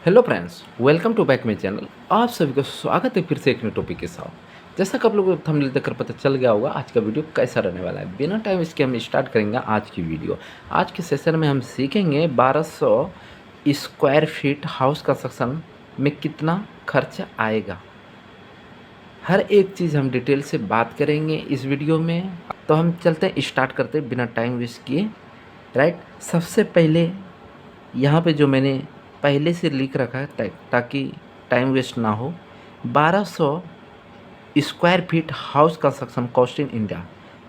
Hello friends, welcome to back my channel. आप सभी का स्वागत है फिर से एक नए टॉपिक के साथ। जैसा कि आप लोगों को थंबनेल देखकर पता चल गया होगा, आज का वीडियो कैसा रहने वाला है। बिना टाइम इसके हम स्टार्ट करेंगे आज की वीडियो। आज के सेशन में हम सीखेंगे 1200 स्क्वायर फीट हाउस कंस्ट्रक्शन में कितना खर्च आएगा। हर एक चीज़ हम डिटेल से बात करेंगे इस वीडियो में। तो हम चलते हैं, स्टार्ट करते हैं बिना टाइम वेस्ट किए। राइट, सबसे पहले यहाँ पे जो मैंने पहले से लिख रखा है ताकि टाइम वेस्ट ना हो, 1200 square feet house construction cost in India.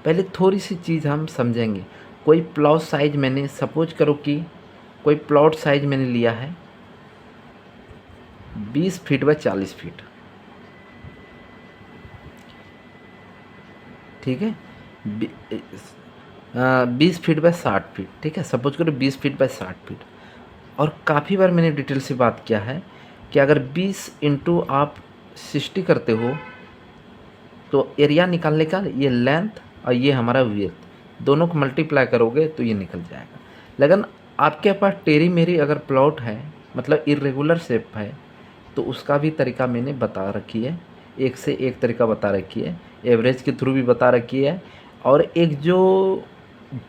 पहले थोड़ी सी चीज़ हम समझेंगे। कोई प्लॉट साइज मैंने सपोज करो कि कोई प्लॉट साइज मैंने लिया है 20 फीट बाय 40 फीट, ठीक है। 20 फीट बाय 60 फीट, ठीक है। सपोज करो 20 फीट बाय 60 फीट। और काफ़ी बार मैंने डिटेल से बात किया है कि अगर 20 इंटू आप 60 करते हो तो एरिया निकालने का ये लेंथ और ये हमारा विड्थ दोनों को मल्टीप्लाई करोगे तो ये निकल जाएगा। लेकिन आपके पास टेढ़ी मेढ़ी अगर प्लॉट है, मतलब इरेगुलर शेप है, तो उसका भी तरीका मैंने बता रखी है। एक से एक तरीका बता रखी है, एवरेज के थ्रू भी बता रखी है, और एक जो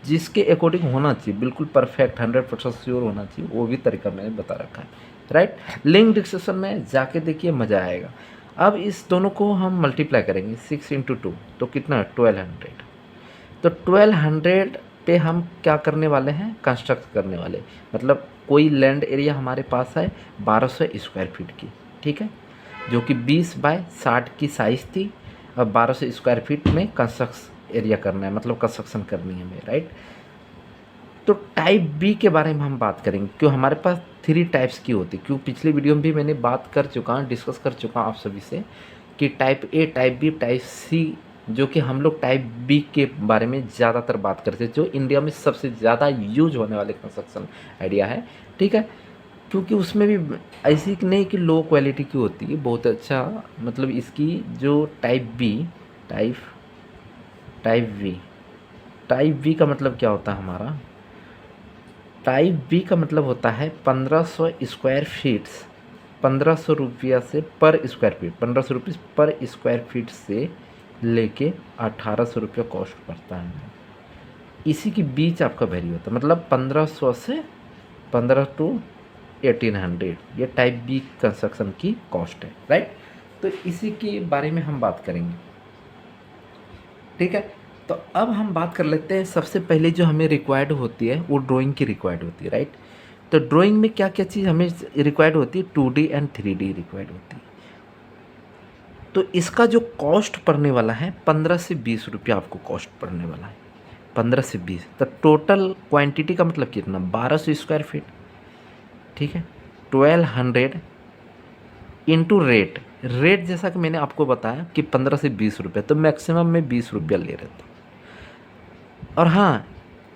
जिसके अकॉर्डिंग होना चाहिए, बिल्कुल परफेक्ट 100% श्योर होना चाहिए, वो भी तरीका मैंने बता रखा है। राइट, लिंक डिस्क्रिप्शन में जाके देखिए, मज़ा आएगा। अब इस दोनों को हम मल्टीप्लाई करेंगे 6 इंटू 2, तो कितना है 1200। तो 1200 पे हम क्या करने वाले हैं, कंस्ट्रक्ट करने वाले। मतलब कोई लैंड एरिया हमारे पास है 1200 स्क्वायर फीट की, ठीक है, जो कि 20 बाय 60 की साइज़ थी। अब 1200 स्क्वायर फीट में कंस्ट्रक्शन एरिया करना है, मतलब कंस्ट्रक्शन करनी है हमें। राइट, तो टाइप बी के बारे में हम बात करेंगे, क्यों हमारे पास 3 टाइप्स की होती है। क्यों पिछली वीडियो में भी मैंने बात कर चुका हूँ, डिस्कस कर चुका हूँ आप सभी से कि type A, type B, type C, जो कि हम लोग टाइप बी के बारे में ज़्यादातर बात करते हैं, जो इंडिया में सबसे ज़्यादा यूज होने वाले कंस्ट्रक्शन आइडिया है, ठीक है। क्योंकि उसमें भी ऐसी नहीं कि लो क्वालिटी की होती है, बहुत अच्छा, मतलब इसकी जो type B, type type V, type V का मतलब क्या होता है हमारा, टाइप बी का मतलब होता है 1500 स्क्वायर फीट्स, 1500 रुपया से पर स्क्वायर फीट, 1500 रुपीज़ पर स्क्वायर फीट से लेके 1800 रुपया कॉस्ट पड़ता है। इसी के बीच आपका वैल्यू होता है, मतलब 1500 से 15 टू 1800, ये टाइप बी कंस्ट्रक्शन की कॉस्ट है। राइट, तो इसी के बारे में हम बात करेंगे, ठीक है। तो अब हम बात कर लेते हैं, सबसे पहले जो हमें रिक्वायर्ड होती है वो ड्राइंग की रिक्वायर्ड होती है। राइट, तो ड्राइंग में क्या क्या चीज़ हमें रिक्वायर्ड होती है, 2D एंड 3D रिक्वायर्ड होती है। तो इसका जो कॉस्ट पड़ने वाला है 15 से 20 रुपया आपको कॉस्ट पड़ने वाला है, 15 से 20। तो टोटल क्वांटिटी का मतलब कितना, 1200 स्क्वायर फीट, ठीक है। 1200 इंटू रेट, रेट जैसा कि मैंने आपको बताया कि 15 से 20 रुपये, तो मैक्सिमम में 20 रुपया ले रहे थे। और हाँ,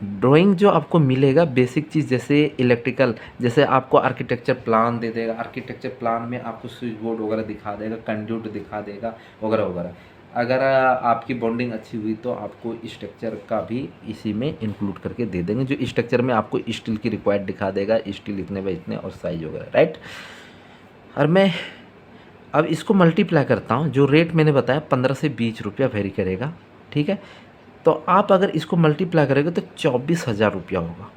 ड्राइंग जो आपको मिलेगा बेसिक चीज़, जैसे इलेक्ट्रिकल, जैसे आपको आर्किटेक्चर प्लान दे देगा, आर्किटेक्चर प्लान में आपको स्विच बोर्ड वगैरह दिखा देगा, कंड्यूट दिखा देगा, वगैरह वगैरह। अगर आपकी बॉन्डिंग अच्छी हुई तो आपको स्ट्रक्चर का भी इसी में इंक्लूड करके दे देंगे, जो स्ट्रक्चर में आपको स्टील की रिक्वायर्ड दिखा देगा, स्टील इतने बाई इतने और साइज वगैरह। राइट, और मैं अब इसको मल्टीप्लाई करता हूँ, जो रेट मैंने बताया 15 से 20 रुपया वेरी करेगा, ठीक है। तो आप अगर इसको मल्टीप्लाई करेंगे तो 24,000 रुपया होगा।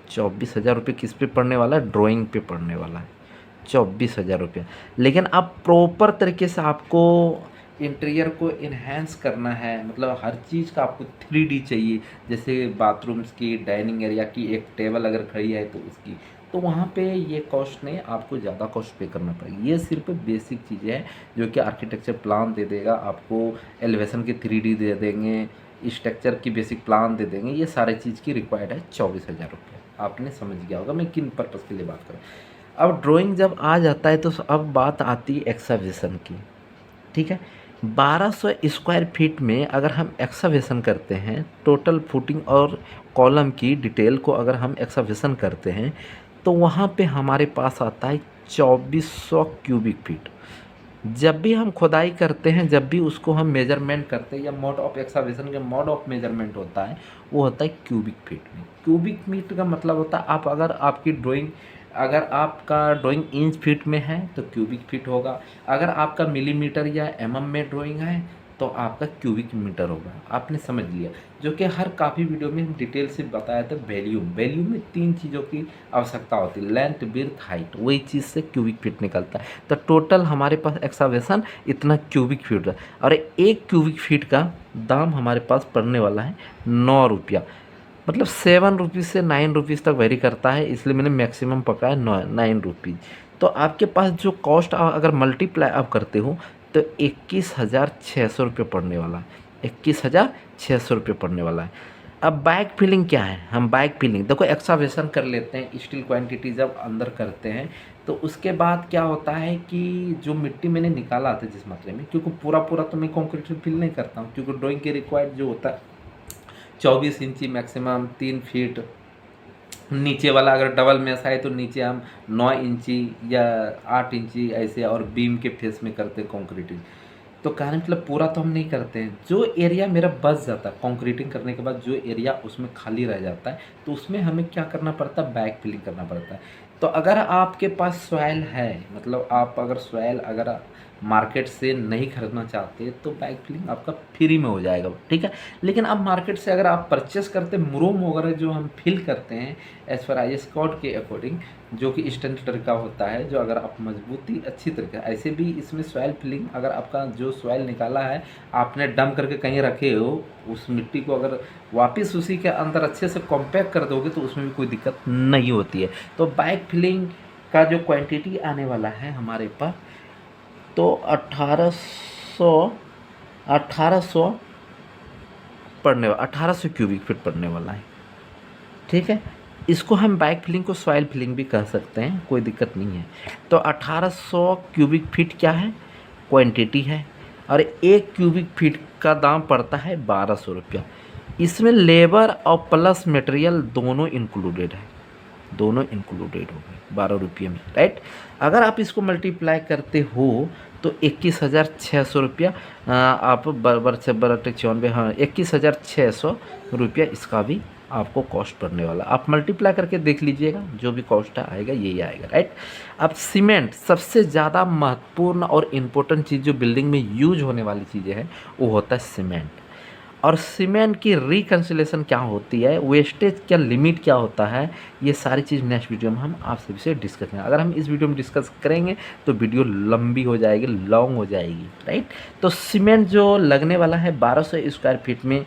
24,000 रुपये किस पे पड़ने वाला है, ड्राइंग पे पड़ने वाला है, 24,000 रुपया। लेकिन आप प्रॉपर तरीके से आपको इंटीरियर को इन्हेंस करना है, मतलब हर चीज़ का आपको 3D चाहिए, जैसे बाथरूम्स की, डाइनिंग एरिया की, एक टेबल अगर खड़ी है तो उसकी, तो वहाँ पे ये कॉस्ट नहीं, आपको ज़्यादा कॉस्ट पे करना पड़ेगा। ये सिर्फ बेसिक चीज़ें हैं जो कि आर्किटेक्चर प्लान दे देगा आपको, एलिवेशन के 3D दे देंगे, स्ट्रक्चर की बेसिक प्लान दे देंगे। ये सारे चीज़ की रिक्वायर्ड है 24,000 रुपये। आपने समझ गया होगा मैं किन पर्पज़ के लिए बात करूँ। अब ड्राइंग जब आ जाता है तो अब बात आती है एक्सकवेशन की, ठीक है। 1200 स्क्वायर फीट में अगर हम एक्सकवेशन करते हैं, टोटल फुटिंग और कॉलम की डिटेल को अगर हम एक्सकवेशन करते हैं, तो वहाँ पे हमारे पास आता है 2400 क्यूबिक फीट। जब भी हम खुदाई करते हैं, जब भी उसको हम मेजरमेंट करते हैं, या मोड ऑफ एक्सकवेशन का मोड ऑफ मेजरमेंट होता है, वो होता है क्यूबिक फीट में। क्यूबिक फीट का मतलब होता है, आप अगर आपकी ड्राइंग अगर आपका ड्राइंग इंच फीट में है तो क्यूबिक फीट होगा, अगर आपका मिलीमीटर या एमएम में ड्राइंग है तो आपका क्यूबिक मीटर होगा। आपने समझ लिया, जो कि हर काफ़ी वीडियो में डिटेल से बताया था। वैल्यूम, वैल्यूम में 3 चीज़ों की आवश्यकता होती है, लेंथ, विड्थ, हाइट, वही चीज़ से क्यूबिक फीट निकलता है। तो टोटल हमारे पास एक्सकावेशन इतना क्यूबिक फीट है, और एक क्यूबिक फीट का दाम हमारे पास पड़ने वाला है 9 रुपया। मतलब 7 रुपीज़ से 9 रुपीज़ तक वेरी करता है, इसलिए मैंने मैक्सिमम पकड़ा है 9 रुपीज़। तो आपके पास जो कॉस्ट अगर मल्टीप्लाई आप करते हो तो 21,600 रुपये पड़ने वाला है, 21,600 रुपये पड़ने वाला है। अब बैक फिलिंग क्या है, हम बैक फिलिंग देखो एक्सकावेशन कर लेते हैं, स्टील क्वांटिटी जब अंदर करते हैं तो उसके बाद क्या होता है कि जो मिट्टी मैंने निकाला था जिस मात्रा में, क्योंकि पूरा पूरा तो मैं कंक्रीट फिल नहीं करता हूँ, क्योंकि ड्राइंग के रिक्वायर्ड जो होता है 24 इंची मैक्सिमम 3 फीट, नीचे वाला अगर डबल मेस है तो नीचे हम 9 इंची या 8 इंची ऐसे, और बीम के फेस में करते हैं कंक्रीटिंग। तो कहने मतलब पूरा तो हम नहीं करते हैं, जो एरिया मेरा बच जाता है कंक्रीटिंग करने के बाद, जो एरिया उसमें खाली रह जाता है तो उसमें हमें क्या करना पड़ता है, बैक फिलिंग करना पड़ता है। तो अगर आपके पास सॉइल है, मतलब आप अगर सॉइल अगर मार्केट से नहीं खरीदना चाहते तो बैक फिलिंग आपका फ्री में हो जाएगा, ठीक है। लेकिन अब मार्केट से अगर आप परचेस करते मुरूम वगैरह जो हम फिल करते हैं एज पर IS कोड के अकॉर्डिंग, जो कि स्टैंडर्ड का होता है, जो अगर आप मजबूती अच्छी तरीके, ऐसे भी इसमें सॉइल फिलिंग, अगर आपका जो सॉइल निकाला है आपने डंप करके कहीं रखे हो, उस मिट्टी को अगर वापस उसी के अंदर अच्छे से कॉम्पैक्ट कर दोगे तो उसमें भी कोई दिक्कत नहीं होती है। तो बैक फिलिंग का जो क्वांटिटी आने वाला है हमारे पास, तो 1800 पड़ने वाला, 1800 क्यूबिक फीट पड़ने वाला है, ठीक है। इसको हम बैक फिलिंग को सॉइल फिलिंग भी कह सकते हैं, कोई दिक्कत नहीं है। तो 1800 क्यूबिक फीट क्या है, क्वांटिटी है, और एक क्यूबिक फीट का दाम पड़ता है 1200 रुपया। इसमें लेबर और प्लस मटेरियल दोनों इंक्लूडेड है, दोनों इंक्लूडेड हो गए 12 रुपये में, राइट। अगर आप इसको मल्टीप्लाई करते हो तो 21,600 रुपया, आप बराबर से बराबर 94, हाँ 21,600 रुपया इसका भी आपको कॉस्ट पड़ने वाला। आप मल्टीप्लाई करके देख लीजिएगा, जो भी कॉस्ट आएगा यही आएगा, राइट। अब सीमेंट सबसे ज़्यादा महत्वपूर्ण और इम्पोर्टेंट चीज़ जो बिल्डिंग में यूज होने वाली चीज़ें हैं वो होता है सीमेंट। और सीमेंट की रिकन्सिलेशन क्या होती है, वेस्टेज क्या लिमिट क्या होता है, ये सारी चीज़ नेक्स्ट वीडियो में हम आप सभी से डिस्कस करेंगे। अगर हम इस वीडियो में डिस्कस करेंगे तो वीडियो लंबी हो जाएगी, लॉन्ग हो जाएगी, राइट। तो सीमेंट जो लगने वाला है 1200 स्क्वायर फीट में,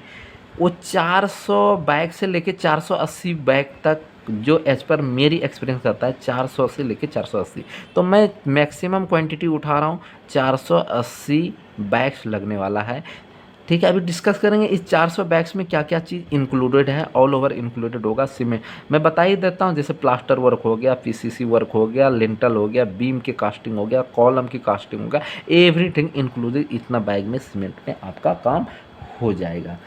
वो 400 बैग से लेके 480 बैग तक, जो एज पर मेरी एक्सपीरियंस करता है 400 से लेके 480, तो मैं मैक्सिमम क्वांटिटी उठा रहा हूँ, 480 बैग्स लगने वाला है, ठीक है। अभी डिस्कस करेंगे इस 400 बैग्स में क्या क्या चीज़ इंक्लूडेड है, ऑल ओवर इंक्लूडेड होगा। सीमेंट मैं बता ही देता हूँ, जैसे प्लास्टर वर्क हो गया, PCC वर्क हो गया, लिंटल हो गया, बीम की कास्टिंग हो गया, कॉलम की कास्टिंग हो गया, एवरीथिंग इंक्लूडेड, इतना बैग में सीमेंट में आपका काम हो जाएगा।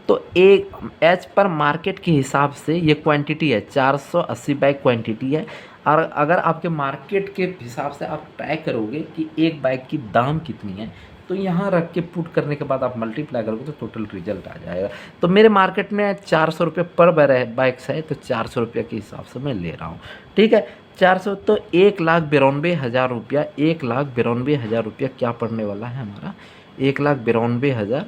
तो एक एज पर मार्केट के हिसाब से ये क्वांटिटी है, 480 बैग क्वांटिटी है। और अगर आपके मार्केट के हिसाब से आप ट्राई करोगे कि एक बैग की दाम कितनी है, तो यहाँ रख के पुट करने के बाद आप मल्टीप्लाई करोगे तो टोटल रिजल्ट आ जाएगा। तो मेरे मार्केट में 400 रुपये पर बैग्स है, तो 400 रुपये के हिसाब से मैं ले रहा हूँ, ठीक है। 400 तो 1,92,000 रुपया, 1,92,000 रुपया क्या पड़ने वाला है हमारा, 1,92,000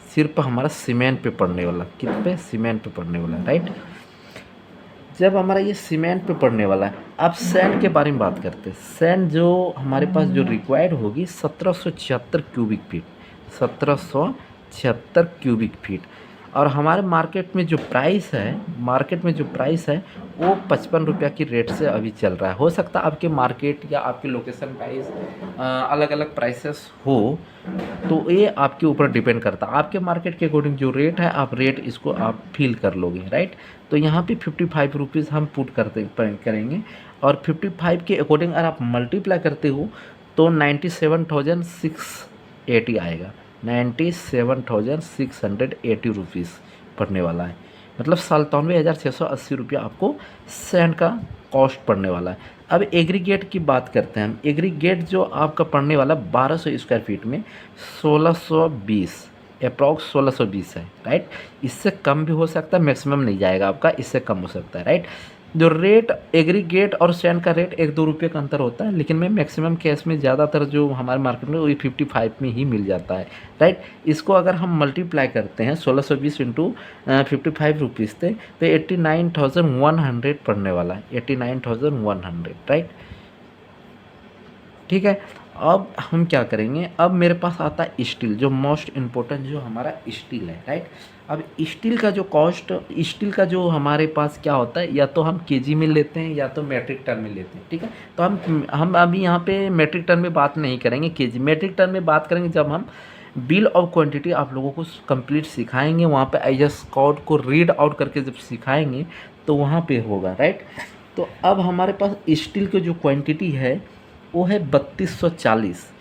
सिर्फ हमारा सीमेंट पे पड़ने वाला, किस पे, सीमेंट पे पड़ने वाला है, राइट। जब हमारा ये सीमेंट पे पड़ने वाला है, अब सैंड के बारे में बात करते हैं। सैंड जो हमारे पास जो रिक्वायर्ड होगी 1776 क्यूबिक फीट, 1776 क्यूबिक फीट। और हमारे मार्केट में जो प्राइस है वो 55 रुपया की रेट से अभी चल रहा है। हो सकता है आपके मार्केट या आपके लोकेशन प्राइस अलग अलग प्राइसेस हो, तो ये आपके ऊपर डिपेंड करता है। आपके मार्केट के अकॉर्डिंग जो रेट है, आप रेट इसको आप फील कर लोगे, राइट। तो यहाँ पे 55 रुपीज़ हम पुट करेंगे, और 55 के अकॉर्डिंग अगर आप मल्टीप्लाई करते हो तो 97,680 आएगा, 97,680 रुपीज़ पड़ने वाला है। मतलब 97,680 रुपया आपको सैंड का कॉस्ट पड़ने वाला है। अब एग्रीगेट की बात करते हैं हम। एग्रीगेट जो आपका पड़ने वाला 1200 स्क्वायर फीट में 1620, अप्रॉक्स 1620 है, राइट। इससे कम भी हो सकता है, मैक्सिमम नहीं जाएगा आपका, इससे कम हो सकता है, राइट। जो रेट एग्रीगेट और सैंड का रेट 1-2 रुपये का अंतर होता है, लेकिन मैं मैक्सिमम केस में ज़्यादातर जो हमारे मार्केट में वही 55 में ही मिल जाता है, राइट। इसको अगर हम मल्टीप्लाई करते हैं 1620 इंटू 55 रुपीज़ थे, तो 89,100 पड़ने वाला है, 89,100, राइट। ठीक है। अब हम क्या करेंगे, अब मेरे पास आता है स्टील, जो मोस्ट इम्पोर्टेंट जो हमारा स्टील है, राइट। अब स्टील का जो कॉस्ट, स्टील का जो हमारे पास क्या होता है, या तो हम केजी में लेते हैं या तो मेट्रिक टन में लेते हैं, ठीक है। तो हम अभी यहाँ पे मेट्रिक टन में बात नहीं करेंगे, केजी मेट्रिक टन में बात करेंगे जब हम बिल ऑफ क्वांटिटी आप लोगों को कंप्लीट सिखाएंगे, वहाँ पे IS कोड को रीड आउट करके जब सिखाएंगे तो वहाँ पे होगा, राइट। तो अब हमारे पास स्टील की जो क्वांटिटी है वो है 3240।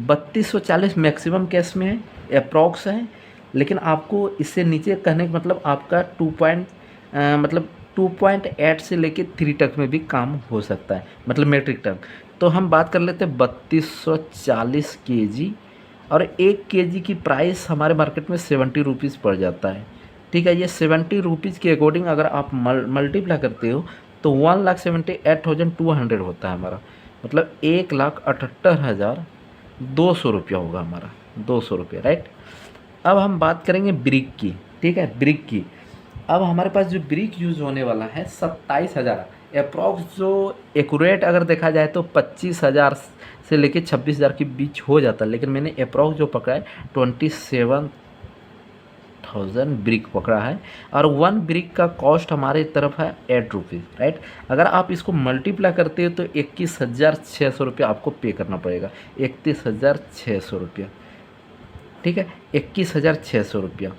3240 मैक्सिमम केस में है, अप्रॉक्स है, लेकिन आपको इससे नीचे कहने का मतलब आपका 2.8 से लेके 3 तक में भी काम हो सकता है, मतलब मेट्रिक टन। तो हम बात कर लेते हैं 3240 केजी, और 1 केजी की प्राइस हमारे मार्केट में 70 रुपीज़ पड़ जाता है, ठीक है। ये 70 रुपीज़ के अकॉर्डिंग अगर आप मल्टीप्लाई करते हो तो 1,78,200 होता है हमारा, मतलब 1,78,200 रुपया होगा हमारा, 200 रुपये, राइट। अब हम बात करेंगे ब्रिक की, ठीक है, ब्रिक की। अब हमारे पास जो ब्रिक यूज़ होने वाला है 27,000 अप्रॉक्स, जो एक्यूरेट अगर देखा जाए तो 25,000 से लेके 26,000 के बीच हो जाता है, लेकिन मैंने अप्रॉक्स जो पकड़ा है 27,000 ब्रिक पकड़ा है, और 1 ब्रिक का कॉस्ट हमारे तरफ है 8 रुपीज़, राइट। अगर आप इसको मल्टीप्लाई करते हो तो 21,600 रुपया आपको पे करना पड़ेगा, 31,600 रुपया, ठीक है, 21,600 रुपया।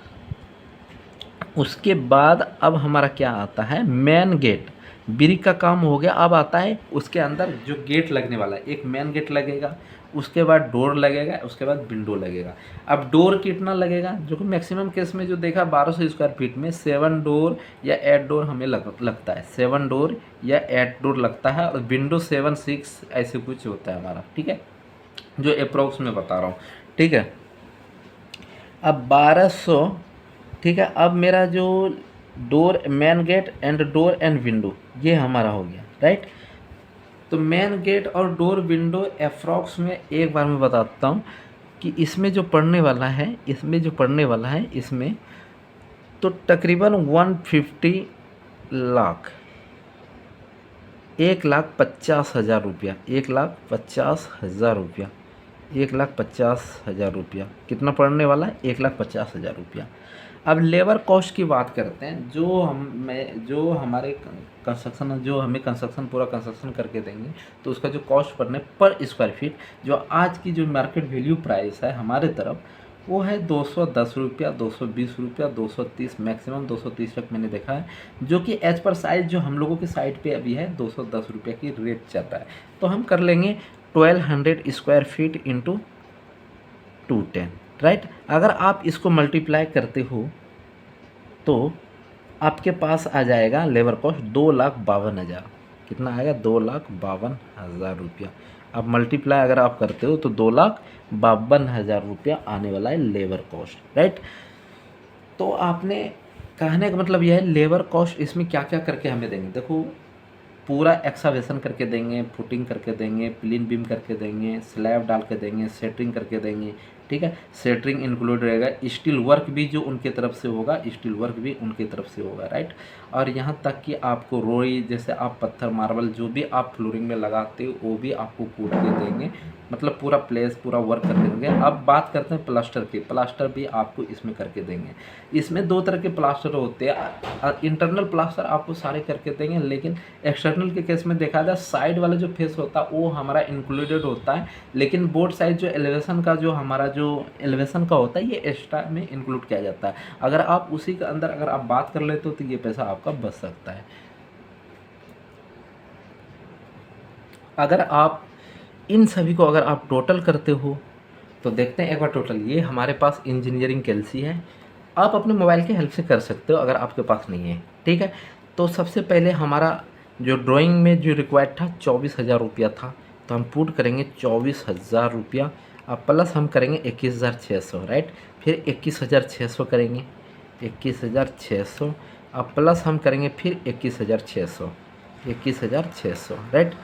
उसके बाद अब हमारा क्या आता है, मेन गेट। ब्रिक का काम हो गया, अब आता है उसके अंदर जो गेट लगने वाला है, एक मेन गेट लगेगा, उसके बाद डोर लगेगा, उसके बाद विंडो लगेगा। अब डोर कितना लगेगा, जो कि मैक्सिमम केस में जो देखा 1200 स्क्वायर फीट में 7 डोर या 8 डोर हमें लगता है, 7 डोर या 8 डोर लगता है, और विंडो 7-6 ऐसे कुछ होता है हमारा, ठीक है, जो अप्रोक्स में बता रहा हूँ, ठीक है। अब 1200, ठीक है। अब मेरा जो door, main gate and door and window, ये हमारा हो गया, राइट। तो मेन गेट और डोर विंडो अप्रॉक्स में एक बार मैं बताता हूँ कि इसमें जो पड़ने वाला है, इसमें तो तकरीबन 150 लाख, 1,50,000 रुपया, 1,50,000 रुपया, 1,50,000 रुपया कितना पड़ने वाला है, 1,50,000 रुपया। अब लेबर कॉस्ट की बात करते हैं, जो हमारे कंस्ट्रक्शन, जो हमें कंस्ट्रक्शन पूरा कंस्ट्रक्शन करके देंगे तो उसका जो कॉस्ट पड़ने पर स्क्वायर फीट, जो आज की जो मार्केट वैल्यू प्राइस है हमारे तरफ, वो है 210 रुपया, 220 रुपया, 230, मैक्सिमम 230 तक मैंने देखा है, जो कि एज पर साइज जो हम लोगों के साइड पे अभी है 210 रुपये की रेट चल रहा है। तो हम कर लेंगे 1200 स्क्वायर फीट इंटू 210, राइट। अगर आप इसको मल्टीप्लाई करते हो तो आपके पास आ जाएगा लेबर कॉस्ट 2,52,000, कितना आएगा, 2,52,000 रुपया। अब मल्टीप्लाई अगर आप करते हो तो 2,52,000 रुपया आने वाला है लेबर कॉस्ट, राइट। तो आपने कहने का मतलब यह है, लेबर कॉस्ट इसमें क्या क्या करके हमें देंगे, देखो पूरा एक्सावेशन करके देंगे, फुटिंग करके देंगे, प्लीन बीम करके देंगे, स्लैब डाल के देंगे, सेटरिंग करके देंगे, ठीक है, सेटरिंग इंक्लूड रहेगा, स्टील वर्क भी जो उनके तरफ से होगा, स्टील वर्क भी उनकी तरफ से होगा, राइट। और यहाँ तक कि आपको रोई, जैसे आप पत्थर मार्बल जो भी आप फ्लोरिंग में लगाते हो वो भी आपको कूट के देंगे, मतलब पूरा प्लेस पूरा वर्क करके देंगे। अब बात करते हैं प्लास्टर की, प्लास्टर भी आपको इसमें करके देंगे। इसमें 2 तरह के प्लास्टर होते हैं, इंटरनल प्लास्टर आपको सारे करके देंगे, लेकिन एक्सटर्नल के केस में देखा जाए साइड वाला जो फेस होता है वो हमारा इंक्लूडेड होता है, लेकिन बोर्ड साइड जो एलिवेशन का जो हमारा जो एलिवेशन का होता है ये एक्स्ट्रा में इंक्लूड किया जाता है। अगर आप उसी के अंदर अगर आप बात कर लेते हो तो ये पैसा आपका बच सकता है। अगर आप इन सभी को अगर आप टोटल करते हो तो देखते हैं एक बार टोटल, ये हमारे पास इंजीनियरिंग कैलसी है, आप अपने मोबाइल की हेल्प से कर सकते हो अगर आपके पास नहीं है, ठीक है। तो सबसे पहले हमारा जो ड्राइंग में जो रिक्वायर्ड था 24,000 रुपया था, तो हम पुट करेंगे 24,000 रुपया, अब प्लस हम करेंगे 21,600, राइट। फिर 21,600 करेंगे, 21,600, अब प्लस हम करेंगे फिर 21,600, 21,600 राइट,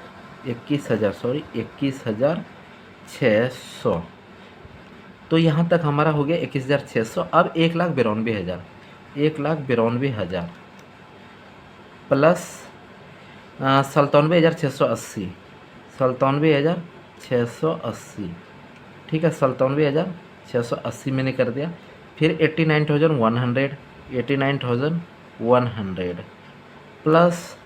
21,600। तो यहाँ तक हमारा हो गया 21,600। अब 1,92,000, 1,92,000 प्लस 97,680, 97,680, ठीक है, 97,680 मैंने कर दिया। फिर 89,100, 89,100 प्लस,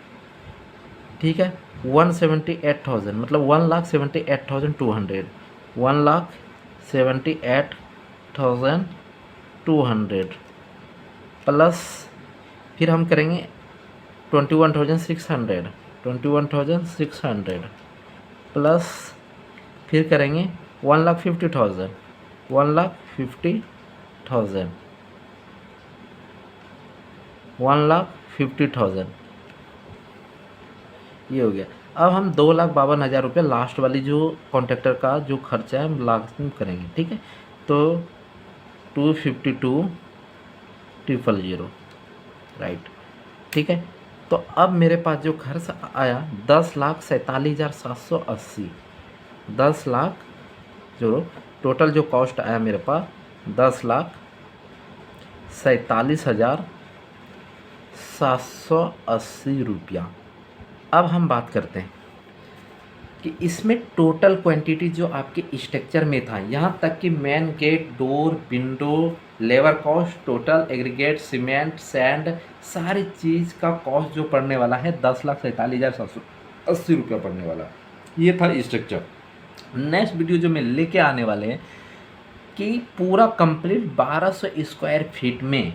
ठीक है, 178,000, मतलब 1,78,200, 1,78,200 प्लस, फिर हम करेंगे 21,600, 21,600 प्लस, फिर करेंगे 1,50,000, 1,50,000, 1,50,000, ये हो गया। अब हम 2,52,000 रुपये लास्ट वाली जो कॉन्ट्रैक्टर का जो खर्चा है हम लास्ट में करेंगे, ठीक है। तो 252,000 राइट, ठीक है। तो अब मेरे पास जो खर्च आया 10,47,780, 10 लाख जो टोटल जो कॉस्ट आया मेरे पास 10,47,780 रुपया। अब हम बात करते हैं कि इसमें टोटल क्वांटिटी जो आपके स्ट्रक्चर में था, यहाँ तक कि main gate, door, window, labour cost, total aggregate, cement, sand, सारी चीज़ का कॉस्ट जो पड़ने वाला है 10,47,780 रुपया पड़ने वाला है। ये था स्ट्रक्चर। नेक्स्ट वीडियो जो मैं लेके आने वाले हैं कि पूरा कंप्लीट 1200 स्क्वायर फीट में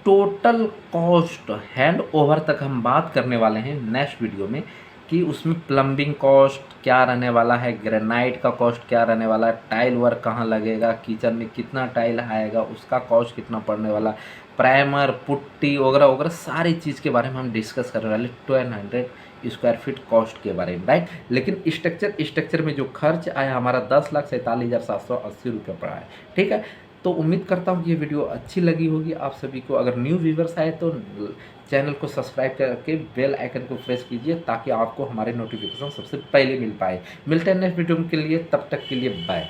टोटल कॉस्ट हैंड ओवर तक हम बात करने वाले हैं नेक्स्ट वीडियो में, कि उसमें प्लम्बिंग कॉस्ट क्या रहने वाला है, ग्रेनाइट का कॉस्ट क्या रहने वाला है, टाइल वर्क कहाँ लगेगा, किचन में कितना टाइल आएगा, उसका कॉस्ट कितना पड़ने वाला, प्राइमर, पुट्टी वगैरह वगैरह सारी चीज़ के बारे में हम डिस्कस करने वाले 1200 स्क्वायर फीट कॉस्ट के बारे में, राइट। लेकिन स्ट्रक्चर में जो खर्च आया हमारा 10,47,780 रुपये पड़ा है, ठीक है। तो उम्मीद करता हूँ कि ये वीडियो अच्छी लगी होगी आप सभी को। अगर न्यू व्यूवर्स आए तो चैनल को सब्सक्राइब करके बेल आइकन को प्रेस कीजिए ताकि आपको हमारे नोटिफिकेशन सबसे पहले मिल पाए। मिलते हैं नेक्स्ट वीडियो के लिए, तब तक के लिए बाय।